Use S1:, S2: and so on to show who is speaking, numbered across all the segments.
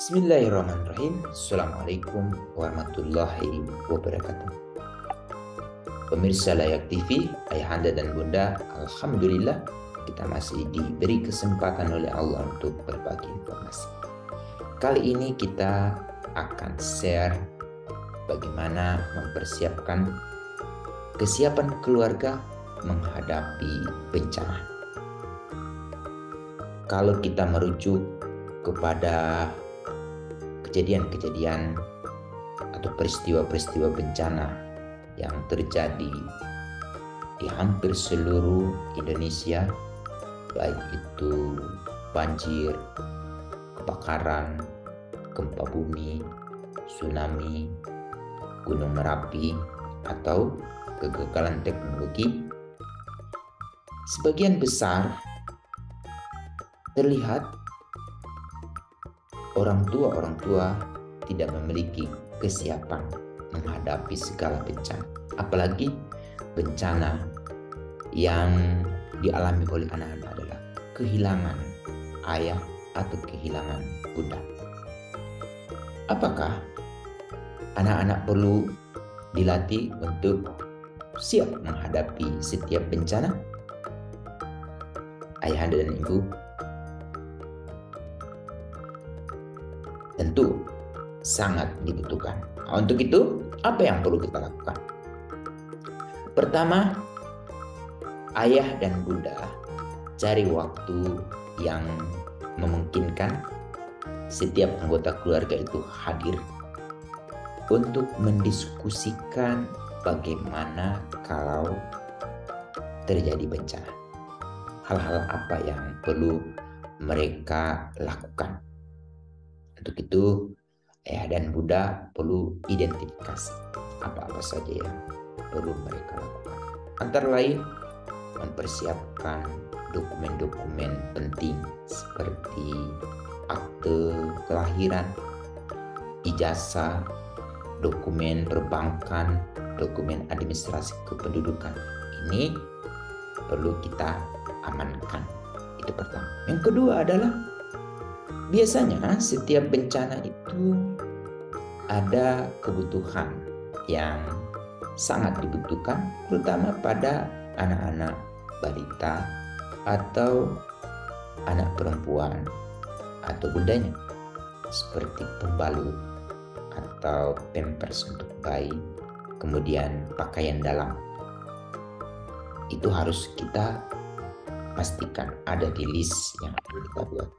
S1: Bismillahirrahmanirrahim. Assalamualaikum warahmatullahi wabarakatuh. Pemirsa Layak TV, ayahanda dan bunda, alhamdulillah kita masih diberi kesempatan oleh Allah untuk berbagi informasi. Kali ini kita akan share bagaimana mempersiapkan kesiapan keluarga menghadapi bencana. Kalau kita merujuk kepada kejadian-kejadian atau peristiwa-peristiwa bencana yang terjadi di hampir seluruh Indonesia, baik itu banjir, kebakaran, gempa bumi, tsunami, gunung Merapi, atau kegagalan teknologi, sebagian besar terlihat orang tua tidak memiliki kesiapan menghadapi segala bencana, apalagi bencana yang dialami oleh anak-anak adalah kehilangan ayah atau kehilangan bunda. Apakah anak-anak perlu dilatih untuk siap menghadapi setiap bencana? Ayahanda dan ibu, tentu sangat dibutuhkan. Nah, untuk itu, apa yang perlu kita lakukan? Pertama, ayah dan bunda cari waktu yang memungkinkan setiap anggota keluarga itu hadir untuk mendiskusikan bagaimana kalau terjadi bencana. Hal-hal apa yang perlu mereka lakukan. Untuk itu, ayah dan bunda perlu identifikasi apa-apa saja yang perlu mereka lakukan. Antara lain, mempersiapkan dokumen-dokumen penting seperti akte kelahiran, ijazah, dokumen perbankan, dokumen administrasi kependudukan. Ini perlu kita amankan. Itu pertama. Yang kedua adalah biasanya setiap bencana itu ada kebutuhan yang sangat dibutuhkan, terutama pada anak-anak balita atau anak perempuan atau bundanya, seperti pembalut atau pampers untuk bayi, kemudian pakaian dalam. Itu harus kita pastikan ada di list yang perlu kita buat.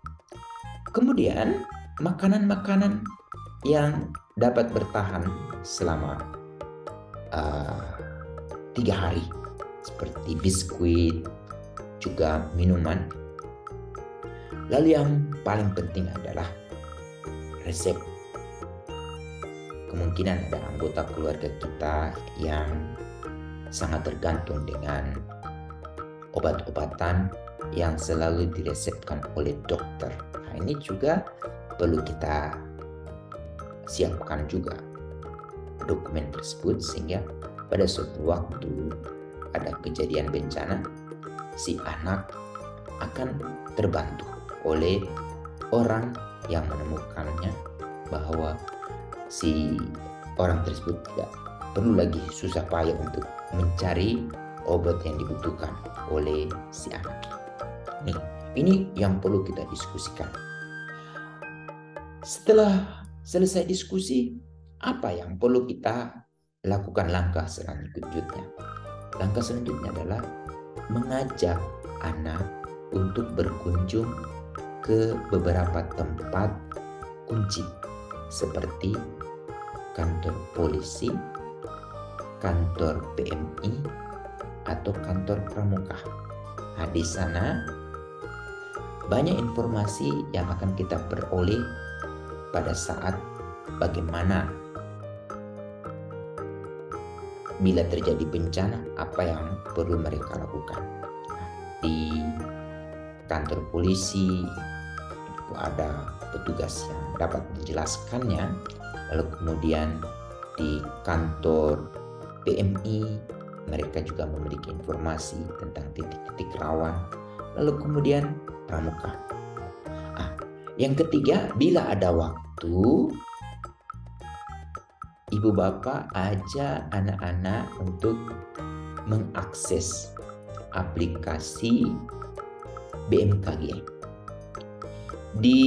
S1: Kemudian makanan-makanan yang dapat bertahan selama 3 hari, seperti biskuit, juga minuman. Lalu yang paling penting adalah resep. Kemungkinan ada anggota keluarga kita yang sangat tergantung dengan obat-obatan yang selalu diresepkan oleh dokter. Nah, ini juga perlu kita siapkan juga dokumen tersebut, sehingga pada suatu waktu ada kejadian bencana, si anak akan terbantu oleh orang yang menemukannya, bahwa si orang tersebut tidak perlu lagi susah payah untuk mencari obat yang dibutuhkan oleh si anak. Ini yang perlu kita diskusikan. Setelah selesai diskusi, apa yang perlu kita lakukan langkah selanjutnya? Langkah selanjutnya adalah mengajak anak untuk berkunjung ke beberapa tempat kunci seperti kantor polisi, kantor PMI, atau kantor pramuka. Nah, di sana banyak informasi yang akan kita peroleh pada saat bagaimana bila terjadi bencana, apa yang perlu mereka lakukan. Nah, di kantor polisi itu ada petugas yang dapat menjelaskannya. Lalu kemudian di kantor PMI mereka juga memiliki informasi tentang titik-titik rawan. Lalu kemudian pramuka. Yang ketiga, bila ada waktu itu ibu bapak ajak anak-anak untuk mengakses aplikasi BMKG. Di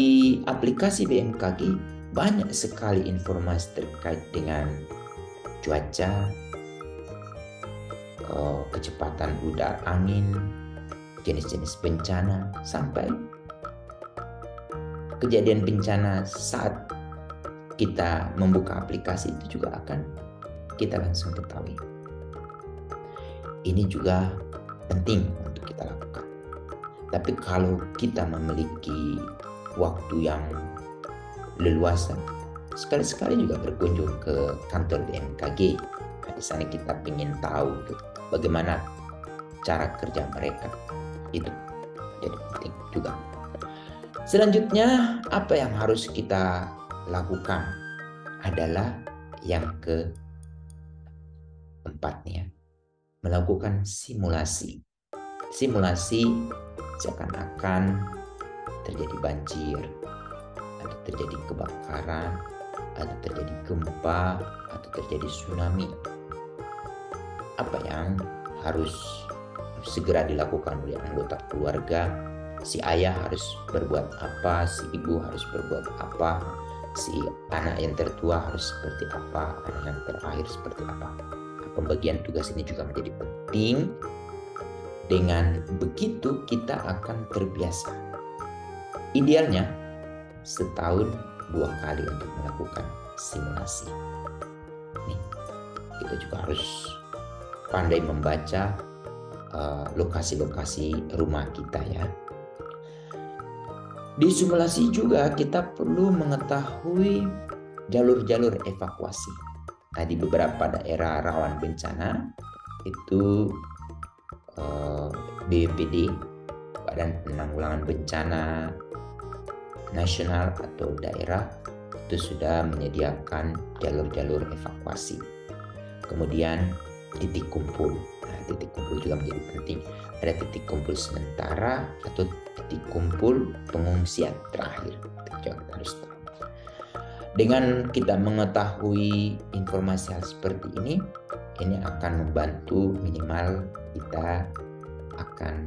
S1: aplikasi BMKG banyak sekali informasi terkait dengan cuaca, kecepatan udara, angin, jenis-jenis bencana, sampai kejadian bencana saat kita membuka aplikasi itu juga akan kita langsung ketahui. Ini juga penting untuk kita lakukan. Tapi kalau kita memiliki waktu yang leluasa, sekali-sekali juga berkunjung ke kantor BMKG. Di sana kita ingin tahu bagaimana cara kerja mereka. Itu jadi penting juga. Selanjutnya, apa yang harus kita lakukan adalah yang keempatnya, melakukan simulasi. Simulasi seakan-akan terjadi banjir, atau terjadi kebakaran, atau terjadi gempa, atau terjadi tsunami. Apa yang harus segera dilakukan oleh anggota keluarga? Si ayah harus berbuat apa, si ibu harus berbuat apa, si anak yang tertua harus seperti apa, anak yang terakhir seperti apa. Pembagian tugas ini juga menjadi penting. Dengan begitu kita akan terbiasa. Idealnya setahun 2 kali untuk melakukan simulasi. Nih, kita juga harus pandai membaca lokasi-lokasi rumah kita ya. Di simulasi juga kita perlu mengetahui jalur-jalur evakuasi. Nah, di beberapa daerah rawan bencana itu BPBD, Badan Penanggulangan Bencana Nasional atau daerah, itu sudah menyediakan jalur-jalur evakuasi. Kemudian titik kumpul. Nah, titik kumpul juga menjadi penting. Ada titik kumpul sementara atau titik kumpul pengungsian terakhir. Itu kita harus tahu. Dengan kita mengetahui informasi hal seperti ini akan membantu minimal kita akan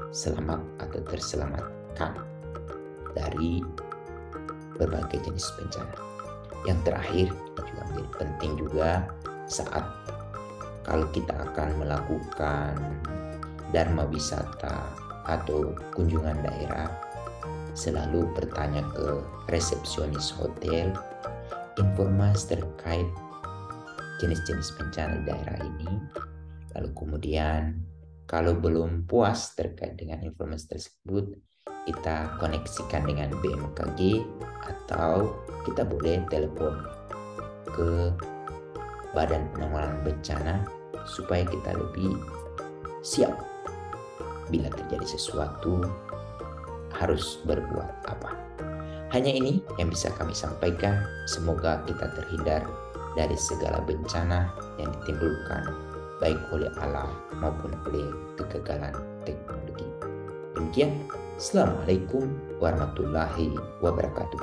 S1: selamat atau terselamatkan dari berbagai jenis bencana. Yang terakhir juga menjadi penting juga saat kalau kita akan melakukan dharma wisata atau kunjungan daerah, selalu bertanya ke resepsionis hotel informasi terkait jenis-jenis bencana di daerah ini. Lalu kemudian kalau belum puas terkait dengan informasi tersebut, kita koneksikan dengan BMKG atau kita boleh telepon ke Badan Penanggulangan Bencana supaya kita lebih siap bila terjadi sesuatu harus berbuat apa. Hanya ini yang bisa kami sampaikan. Semoga kita terhindar dari segala bencana yang ditimbulkan baik oleh alam maupun oleh kegagalan teknologi. Demikian, Assalamualaikum warahmatullahi wabarakatuh.